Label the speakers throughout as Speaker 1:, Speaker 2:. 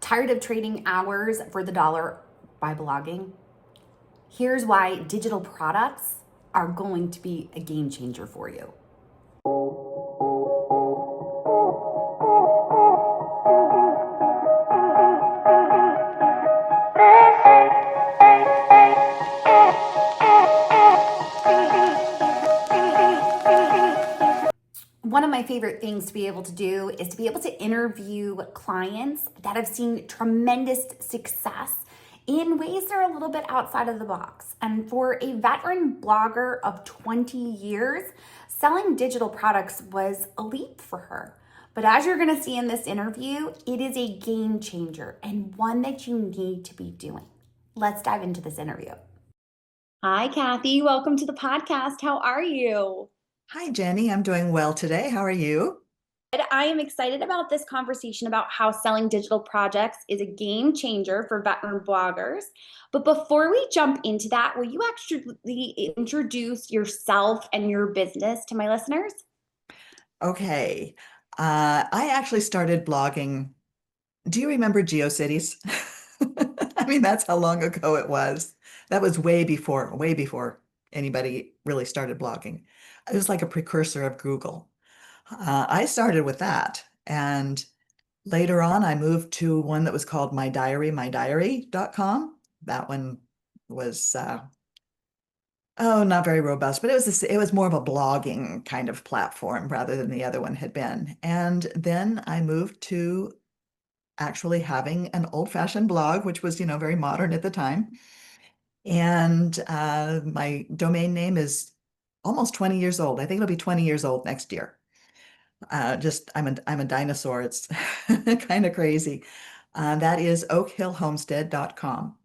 Speaker 1: Tired of trading hours for the dollar by blogging? Here's why digital products are going to be a game changer for you. One of my favorite things to be able to do is to be able to interview clients that have seen tremendous success in ways that are a little bit outside of the box. And for a veteran blogger of 20 years, selling digital products was a leap for her. But as you're going to see in this interview, it is a game changer and one that you need to be doing. Let's dive into this interview. Hi, Kathy. Welcome to the podcast. How are you?
Speaker 2: Hi, Jenny. I'm doing well today. How are you?
Speaker 1: I am excited about this conversation about how selling digital projects is a game changer for veteran bloggers. But before we jump into that, will you actually introduce yourself and your business to my listeners?
Speaker 2: Okay. I actually started blogging. Do you remember GeoCities? I mean, that's how long ago it was. That was way before anybody really started blogging. It was like a precursor of Google. I started with that. And later on, I moved to one that was called mydiary.com. That one was oh, not very robust, but it was more of a blogging kind of platform rather than the other one had been. And then I moved to actually having an old-fashioned blog, which was, very modern at the time. And my domain name is almost 20 years old. I think it'll be 20 years old next year. Just I'm a dinosaur. It's kind of crazy. That is oakhillhomestead.com.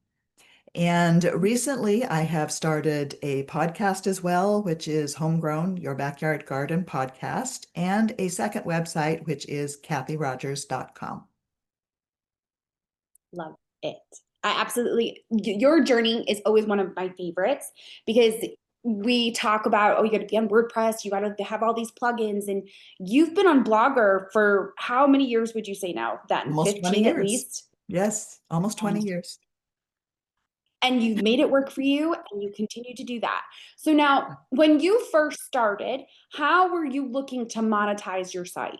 Speaker 2: And recently, I have started a podcast as well, which is Homegrown, Your Backyard Garden Podcast, and a second website, which is kathyrogers.com.
Speaker 1: Love it. I absolutely, your journey is always one of my favorites because we talk about, oh, you got to be on WordPress, you got to have all these plugins, and you've been on Blogger for how many years would you say now then?
Speaker 2: Almost 20
Speaker 1: 15 at
Speaker 2: years.
Speaker 1: least?
Speaker 2: Yes, almost 20 years.
Speaker 1: And you've made it work for you and you continue to do that. So now, when you first started, how were you looking to monetize your site?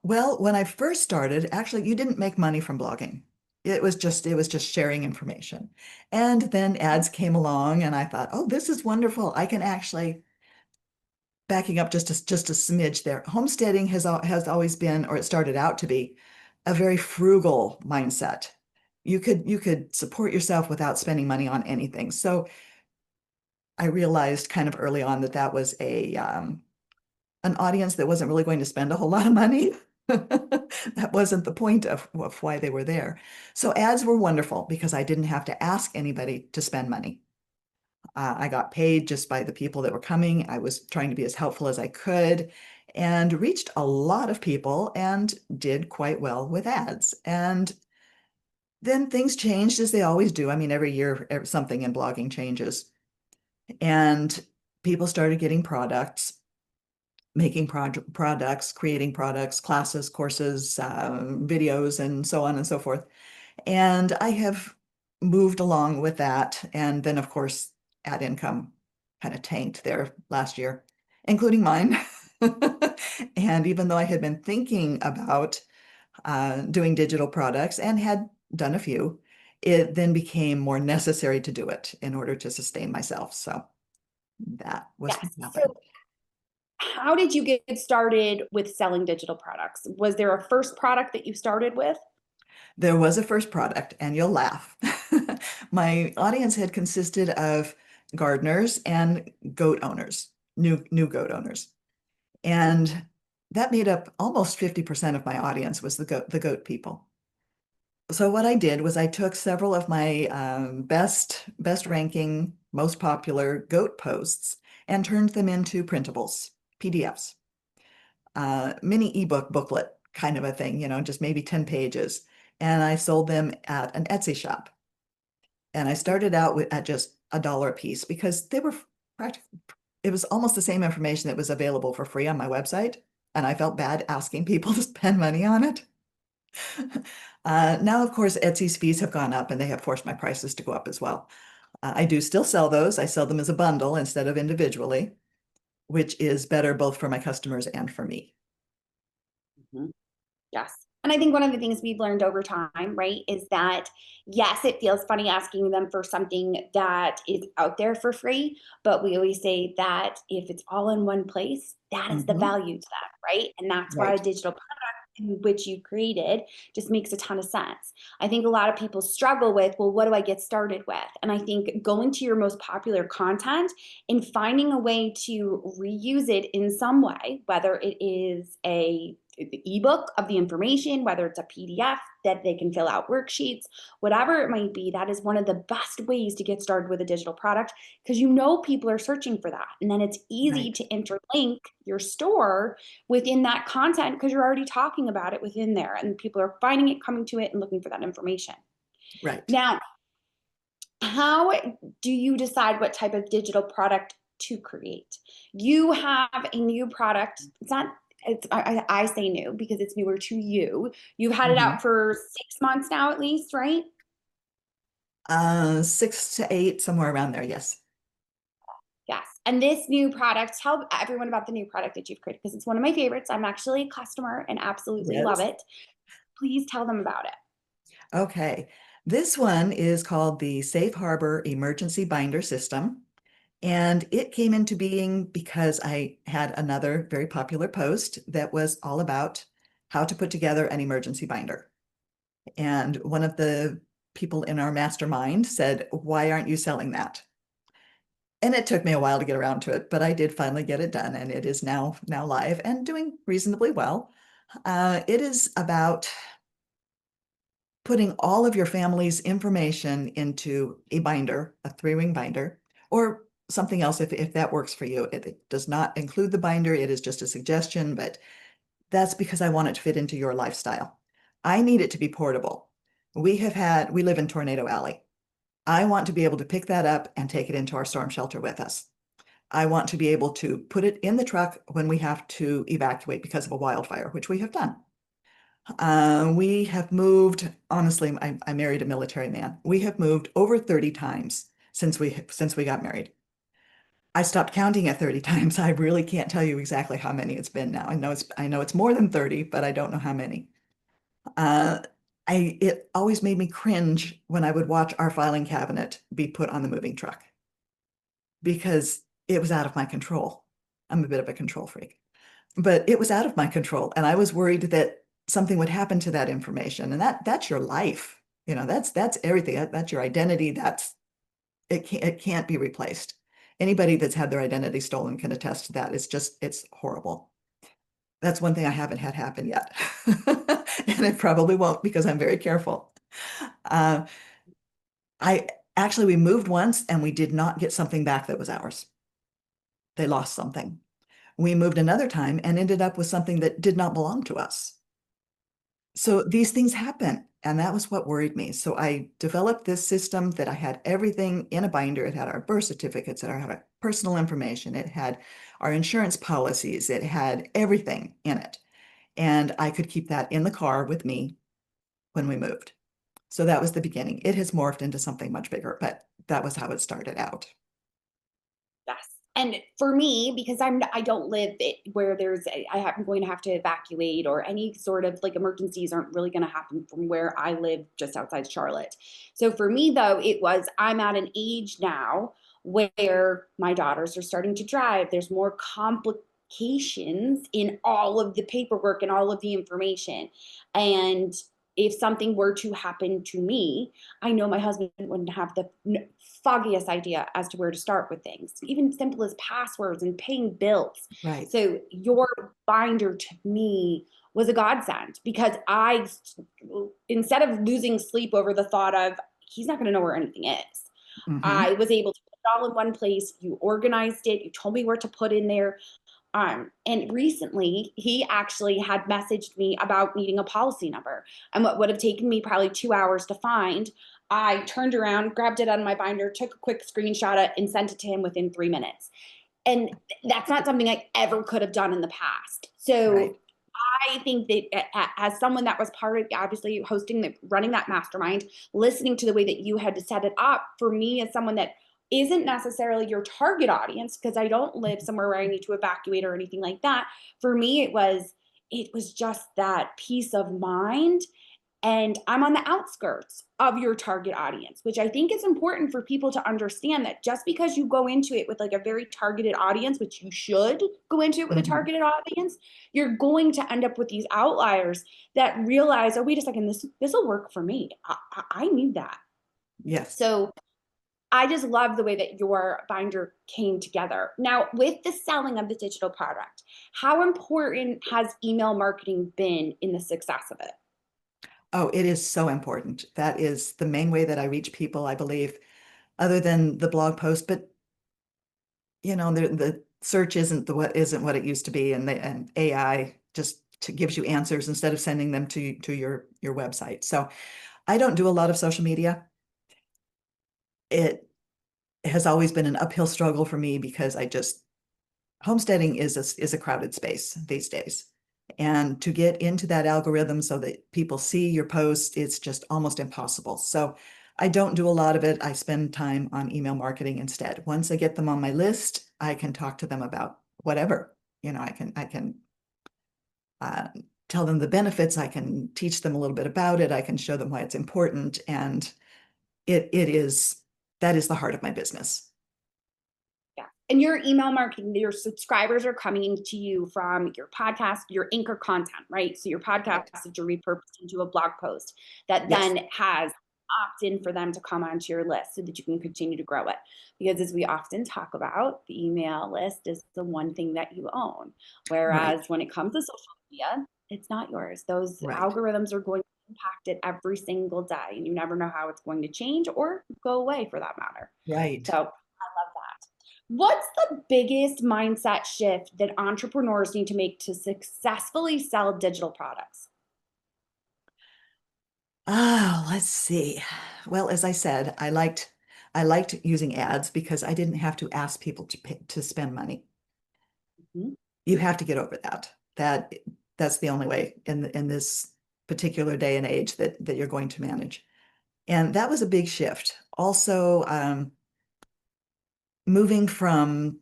Speaker 2: Well, when I first started, actually, you didn't make money from blogging. It was just sharing information. And then ads came along and I thought, oh, this is wonderful. I can actually backing up just a smidge there. Homesteading has always been, or it started out to be, a very frugal mindset. You could support yourself without spending money on anything. So I realized kind of early on that that was a an audience that wasn't really going to spend a whole lot of money. That wasn't the point of why they were there. So ads were wonderful because I didn't have to ask anybody to spend money. I got paid just by the people that were coming. I was trying to be as helpful as I could and reached a lot of people and did quite well with ads. And then things changed as they always do. I mean, every year something in blogging changes. And people started getting products, making products, creating products, classes, courses, videos, and so on and so forth. And I have moved along with that. And then, of course, ad income kind of tanked there last year, including mine. And even though I had been thinking about doing digital products and had done a few, it then became more necessary to do it in order to sustain myself. So that was what
Speaker 1: Yes. So,
Speaker 2: happened.
Speaker 1: how did you get started with selling digital products? Was there a first product that you started with?
Speaker 2: There was a first product, and you'll laugh. My audience had consisted of gardeners and goat owners, new goat owners. And that made up almost 50% of my audience was the goat people. So what I did was I took several of my best ranking, most popular goat posts and turned them into printables, PDFs, mini ebook booklet kind of a thing, just maybe 10 pages. And I sold them at an Etsy shop. And I started out at just $1 a piece because they were practically, it was almost the same information that was available for free on my website. And I felt bad asking people to spend money on it. Now, of course, Etsy's fees have gone up and they have forced my prices to go up as well. I do still sell those. I sell them as a bundle instead of individually, which is better both for my customers and for me.
Speaker 1: Mhm. Yes. And I think one of the things we've learned over time, right, is that yes, it feels funny asking them for something that is out there for free, but we always say that if it's all in one place, that is the
Speaker 2: Hmm.
Speaker 1: value to them, right? And that's why a
Speaker 2: Right,
Speaker 1: digital in which you created just makes a ton of sense. I think a lot of people struggle with, well, what do I get started with? And I think going to your most popular content and finding a way to reuse it in some way, whether it is a ebook of the information, whether it's a PDF that they can fill out worksheets, whatever it might be, that is one of the best ways to get started with a digital product because you know people are searching for that. And then it's easy
Speaker 2: right,
Speaker 1: to interlink your store within that content because you're already talking about it within there and people are finding it, coming to it, and looking for that information.
Speaker 2: right.
Speaker 1: Now, how do you decide what type of digital product to create? You have a new product. It's not, I say new because it's newer to you. You've had it
Speaker 2: Hmm.
Speaker 1: out for 6 months now, at least, right?
Speaker 2: 6 to 8, somewhere around there. Yes.
Speaker 1: Yes. And this new product, tell everyone about the new product that you've created because it's one of my favorites. I'm actually a customer and absolutely love
Speaker 2: Yes.
Speaker 1: it. Please tell them about it.
Speaker 2: Okay. This one is called the Safe Harbor Emergency Binder System. And it came into being because I had another very popular post that was all about how to put together an emergency binder. And one of the people in our mastermind said, "Why aren't you selling that?" And it took me a while to get around to it, but I did finally get it done, and it is now live and doing reasonably well. It is about putting all of your family's information into a binder, a three-ring binder, or something else if that works for you. It does not include the binder, it is just a suggestion, but that's because I want it to fit into your lifestyle. I need it to be portable. We live in Tornado Alley. I want to be able to pick that up and take it into our storm shelter with us. I want to be able to put it in the truck when we have to evacuate because of a wildfire, which we have done. We have moved, honestly, I married a military man. We have moved over 30 times since we got married. I stopped counting at 30 times. I really can't tell you exactly how many it's been now. I know it's more than 30, but I don't know how many. Uh, it always made me cringe when I would watch our filing cabinet be put on the moving truck because it was out of my control. I'm a bit of a control freak, but it was out of my control, and I was worried that something would happen to that information, and that's your life. That's everything. That's your identity. It can't be replaced. Anybody that's had their identity stolen can attest to that. It's horrible. That's one thing I haven't had happen yet. And it probably won't because I'm very careful. Uh, I actually, we moved once and we did not get something back that was ours. They lost something. We moved another time and ended up with something that did not belong to us. So these things happen. And that was what worried me. So I developed this system that I had everything in a binder. It had our birth certificates, it had our personal information, it had our insurance policies, it had everything in it. And I could keep that in the car with me when we moved. So that was the beginning. It has morphed into something much bigger, but that was how it started out.
Speaker 1: Yes. And for me, because I don't live where I'm going to have to evacuate or any sort of like emergencies aren't really going to happen from where I live just outside Charlotte. So for me though, I'm at an age now where my daughters are starting to drive. There's more complications in all of the paperwork and all of the information. And if something were to happen to me, I know my husband wouldn't have the foggiest idea as to where to start with things, even simple as passwords and paying bills.
Speaker 2: Right.
Speaker 1: So your binder to me was a godsend because instead of losing sleep over the thought of he's not going to know where anything is,
Speaker 2: Hmm.
Speaker 1: I was able to put it all in one place. You organized it. You told me where to put in there. And recently, he actually had messaged me about needing a policy number. And what would have taken me probably 2 hours to find, I turned around, grabbed it out of my binder, took a quick screenshot and sent it to him within 3 minutes. And that's not something I ever could have done in the past. So
Speaker 2: Right.
Speaker 1: I think that as someone that was part of obviously hosting running that mastermind, listening to the way that you had to set it up, for me as someone that isn't necessarily your target audience, because I don't live somewhere where I need to evacuate or anything like that. For me, it was just that peace of mind, and I'm on the outskirts of your target audience, which I think is important for people to understand, that just because you go into it with like a very targeted audience, which you should go into it with a
Speaker 2: Mhm.
Speaker 1: targeted audience, you're going to end up with these outliers that realize, oh, wait a second, this will work for me. I need that.
Speaker 2: Yes.
Speaker 1: So I just love the way that your binder came together. Now, with the selling of the digital product, how important has email marketing been in the success of it?
Speaker 2: Oh, it is so important. That is the main way that I reach people, I believe, other than the blog post. But the search isn't what it used to be, and AI just gives you answers instead of sending them to your website. So I don't do a lot of social media. It has always been an uphill struggle for me because I just homesteading is a crowded space these days. And to get into that algorithm so that people see your posts, it's just almost impossible. So I don't do a lot of it. I spend time on email marketing instead. Once I get them on my list, I can talk to them about whatever. I can uh, tell them the benefits. I can teach them a little bit about it. I can show them why it's important. And it is that is the heart of my business.
Speaker 1: Yeah. And your email marketing, your subscribers are coming to you from your podcast, your anchor content, right? So your podcast
Speaker 2: Right.
Speaker 1: that you're repurposed into a blog post that
Speaker 2: Yes.
Speaker 1: then has opt-in for them to come onto your list so that you can continue to grow it. Because as we often talk about, the email list is the one thing that you own.
Speaker 2: Right.
Speaker 1: Whereas when it comes to social media, it's not yours. Those
Speaker 2: Right.
Speaker 1: algorithms are going to impact it every single day, and you never know how it's going to change or go away for that matter.
Speaker 2: Right.
Speaker 1: So I love that. What's the biggest mindset shift that entrepreneurs need to make to successfully sell digital products?
Speaker 2: Oh, let's see. Well, as I said, I liked using ads because I didn't have to ask people to spend money.
Speaker 1: Mhm.
Speaker 2: You have to get over that. That's the only way in this particular day and age that you're going to manage. And that was a big shift. Also, moving from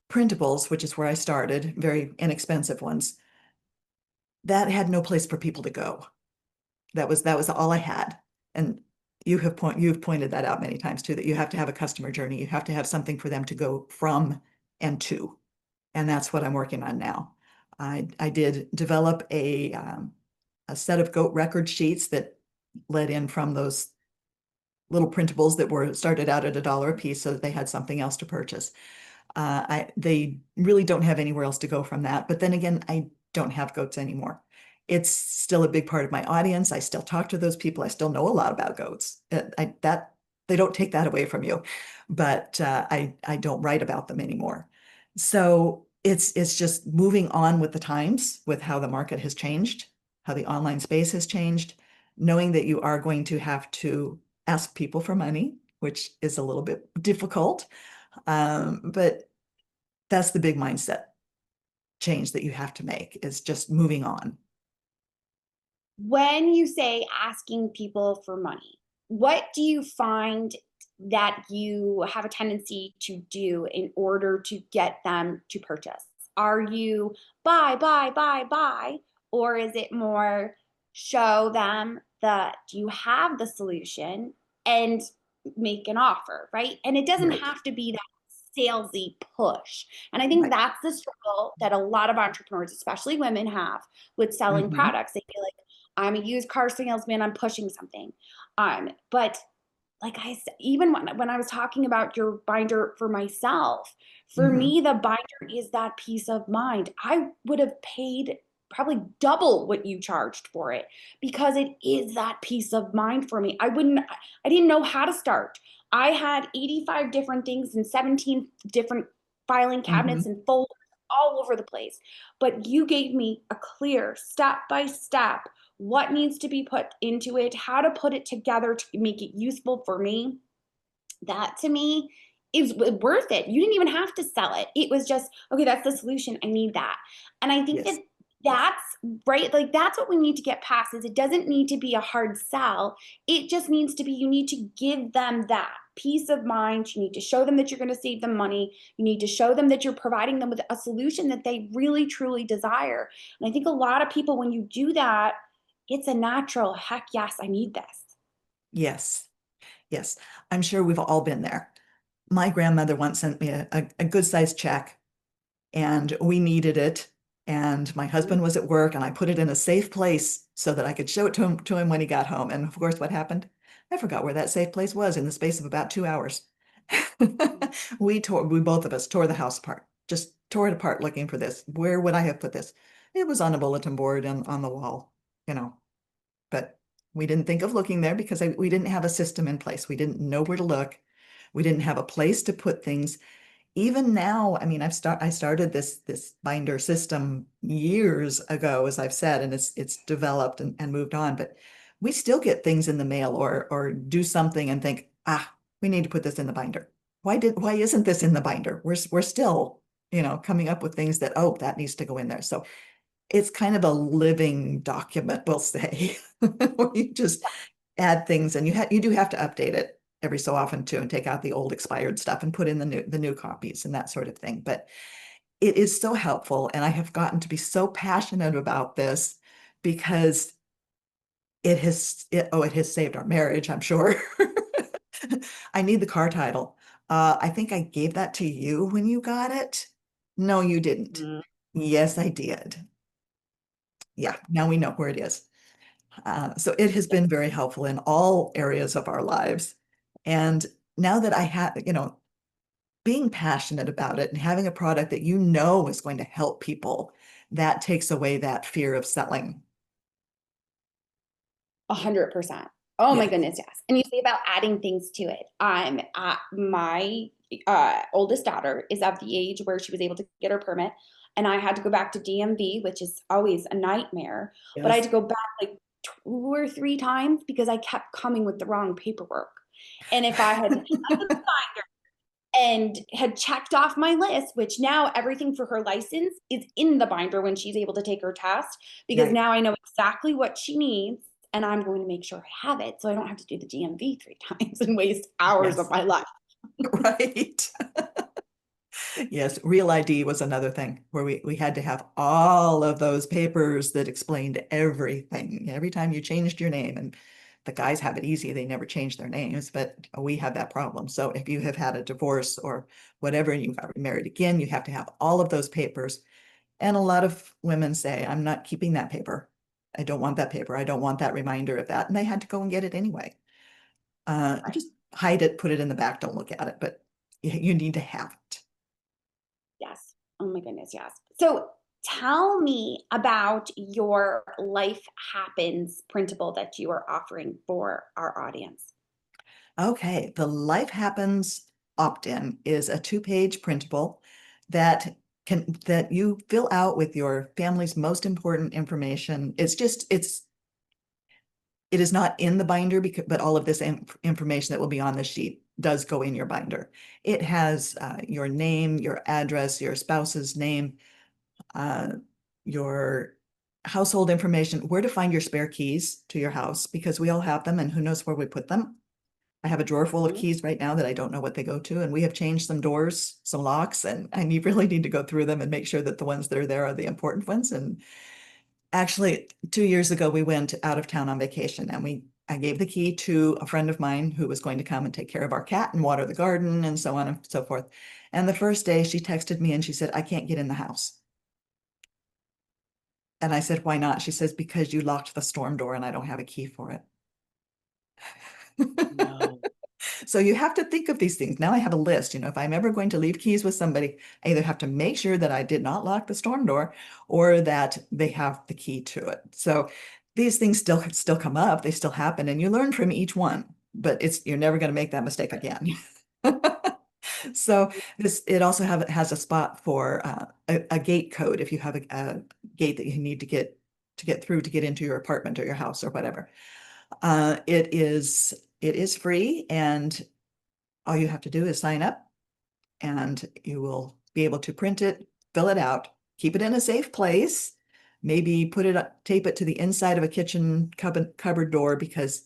Speaker 2: printables, which is where I started, very inexpensive ones, that had no place for people to go. That was all I had. And you've pointed that out many times too, that you have to have a customer journey. You have to have something for them to go from and to. And that's what I'm working on now. I did develop a set of goat record sheets that led in from those little printables that were started out at $1 a piece so that they had something else to purchase. They really don't have anywhere else to go from that. But then again, I don't have goats anymore. It's still a big part of my audience. I still talk to those people. I still know a lot about goats. That they don't take that away from you, but I don't write about them anymore. So it's just moving on with the times, with how the market has changed, how the online space has changed, knowing that you are going to have to ask people for money, which is a little bit difficult. But that's the big mindset change that you have to make is just moving on.
Speaker 1: When you say asking people for money, what do you find that you have a tendency to do in order to get them to purchase? Are you buy, buy, buy, buy? Or is it more show them that you have the solution and make an offer, right? And it doesn't
Speaker 2: Right.
Speaker 1: have to be that salesy push. And I think
Speaker 2: Right.
Speaker 1: that's the struggle that a lot of entrepreneurs, especially women, have with selling
Speaker 2: Hmm.
Speaker 1: products. They feel like, I'm a used car salesman, I'm pushing something. But like I said, even when I was talking about your binder for myself, for
Speaker 2: Hmm.
Speaker 1: me, the binder is that peace of mind. I would have paid probably double what you charged for it because it is that peace of mind for me. I didn't know how to start. I had 85 different things and 17 different filing cabinets
Speaker 2: Hmm.
Speaker 1: and folders all over the place. But you gave me a clear step by step what needs to be put into it, how to put it together to make it useful for me. That to me is worth it. You didn't even have to sell it. It was just, okay, that's the solution. I need that. And I think that
Speaker 2: Yes.
Speaker 1: That's right. Like that's what we need to get past is it doesn't need to be a hard sell. It just needs to be you need to give them that peace of mind. You need to show them that you're going to save them money. You need to show them that you're providing them with a solution that they really truly desire. And I think a lot of people when you do that, it's a natural heck yes, I need this.
Speaker 2: Yes, yes. I'm sure we've all been there. My grandmother once sent me a good sized check and we needed it. And my husband was at work and I put it in a safe place so that I could show it to him when he got home. And of course, what happened? I forgot where that safe place was in the space of about 2 hours. We both of us tore the house apart, just tore it apart looking for this. Where would I have put this? It was on a bulletin board and on the wall, you know, but we didn't think of looking there because we didn't have a system in place. We didn't know where to look. We didn't have a place to put things. Even now, I mean, I started this binder system years ago, as I've said, and it's developed and moved on, but we still get things in the mail or do something and think, we need to put this in the binder. Why isn't this in the binder? We're still, coming up with things that, oh, that needs to go in there. So it's kind of a living document, we'll say, where you just add things and you do have to update it every so often too and take out the old expired stuff and put in the new copies and that sort of thing. But it is so helpful and I have gotten to be so passionate about this because it has saved our marriage, I'm sure. I need the car title. I think I gave that to you when you got it. No, you didn't.
Speaker 1: Mhm.
Speaker 2: Yes, I did. Yeah, now we know where it is. So it has
Speaker 1: Yeah,
Speaker 2: been very helpful in all areas of our lives. And now that I have, being passionate about it and having a product that you know is going to help people, that takes away that fear of selling.
Speaker 1: 100%. Oh my
Speaker 2: Yeah.
Speaker 1: goodness, yes. And you say about adding things to it. My oldest daughter is of the age where she was able to get her permit, and I had to go back to DMV, which is always a nightmare. But I had
Speaker 2: Yes.
Speaker 1: to go back like 2 or 3 times because I kept coming with the wrong paperwork. And if I had and had checked off my list, which now everything for her license is in the binder when she's able to take her test, because
Speaker 2: Right.
Speaker 1: now I know exactly what she needs and I'm going to make sure I have it so I don't have to do the DMV 3 times and waste hours of
Speaker 2: Yes.
Speaker 1: my life.
Speaker 2: Right. Yes, Real ID was another thing where we had to have all of those papers that explained everything. Every time you changed your name, and the guys have it easy, they never change their names, but we have that problem. So if you have had a divorce or whatever, and you got married again, you have to have all of those papers. And a lot of women say, I'm not keeping that paper. I don't want that paper. I don't want that reminder of that. And they had to go and get it anyway. Just hide it, put it in the back, don't look at it, but you need to have it.
Speaker 1: Yes. Oh my goodness, yes. So tell me about your Life Happens printable that you are offering for our audience.
Speaker 2: Okay, the Life Happens opt-in is a two-page printable that you fill out with your family's most important information. It is not in the binder but all of this information that will be on the sheet does go in your binder. It has your name, your address, your spouse's name, uh, your household information, where to find your spare keys to your house because we all have them and who knows where we put them. I have a drawer full of
Speaker 1: Mhm.
Speaker 2: keys right now that I don't know what they go to, and we have changed some doors, some locks, and I really need to go through them and make sure that the ones that are there are the important ones. And actually, 2 years ago, we went out of town on vacation, and I gave the key to a friend of mine who was going to come and take care of our cat and water the garden and so on and so forth. And the first day, she texted me and she said, "I can't get in the house." And I said, "Why not?" She says, "Because you locked the storm door and I don't have a key for it."
Speaker 1: No.
Speaker 2: So you have to think of these things. Now I have a list. If I'm ever going to leave keys with somebody, I either have to make sure that I did not lock the storm door or that they have the key to it. So these things still come up, they still happen, and you learn from each one, but you're never going to make that mistake again. So it also has a spot for a gate code if you have a gate that you need to get through to get into your apartment or your house or whatever. It is free, and all you have to do is sign up, and you will be able to print it, fill it out, keep it in a safe place, maybe put it up, tape it to the inside of a kitchen cupboard door because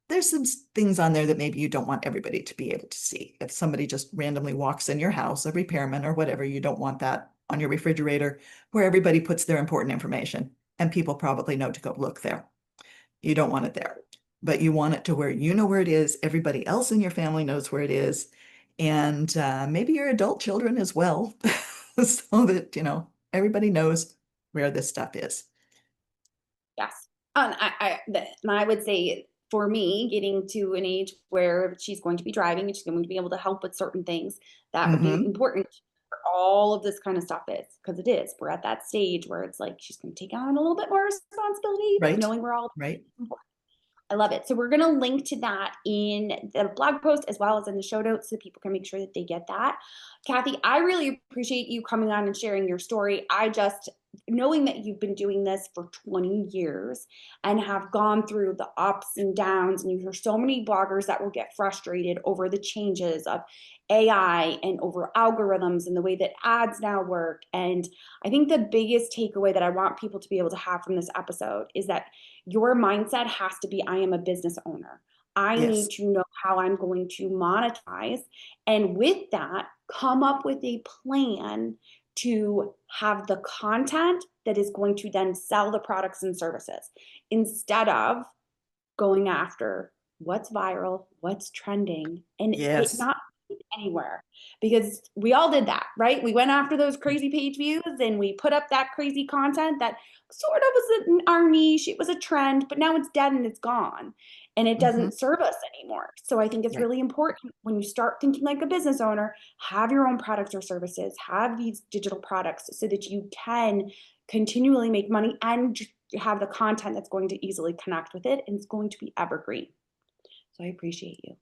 Speaker 2: there's some things on there that maybe you don't want everybody to be able to see. If somebody just randomly walks in your house, a repairman or whatever, you don't want that on your refrigerator where everybody puts their important information and people probably know to go look there. You don't want it there, but you want it to where you know where it is, everybody else in your family knows where it is, and maybe your adult children as well, so that, everybody knows where this stuff is.
Speaker 1: Yes. And I would say for me, getting to an age where she's going to be driving and she's going to be able to help with certain things, that would be
Speaker 2: Hmm.
Speaker 1: important for all of this kind of stuff is because it is. We're at that stage where it's like she's going to take on a little bit more responsibility, but
Speaker 2: Right,
Speaker 1: knowing we're all
Speaker 2: right.
Speaker 1: important. I love it. So we're going to link to that in the blog post as well as in the show notes so people can make sure that they get that. Kathy, I really appreciate you coming on and sharing your story. I just, knowing that you've been doing this for 20 years and have gone through the ups and downs, and you hear so many bloggers that will get frustrated over the changes of AI and over algorithms and the way that ads now work. And I think the biggest takeaway that I want people to be able to have from this episode is that your mindset has to be I am a business owner. I
Speaker 2: Yes,
Speaker 1: need to know how I'm going to monetize. And with that, come up with a plan to have the content that is going to then sell the products and services instead of going after what's viral, what's trending, and it
Speaker 2: yes.
Speaker 1: not anywhere because we all did that, right? We went after those crazy page views and we put up that crazy content that sort of was in our niche. It was a trend, but now it's dead and it's gone and it
Speaker 2: Hmm.
Speaker 1: doesn't serve us anymore. So I think it's
Speaker 2: Right.
Speaker 1: really important when you start thinking like a business owner, have your own products or services, have these digital products so that you can continually make money and have the content that's going to easily connect with it and it's going to be evergreen. So I appreciate you.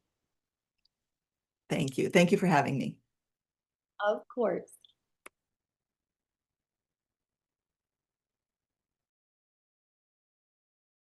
Speaker 2: Thank you. Thank you for having me.
Speaker 1: Of course.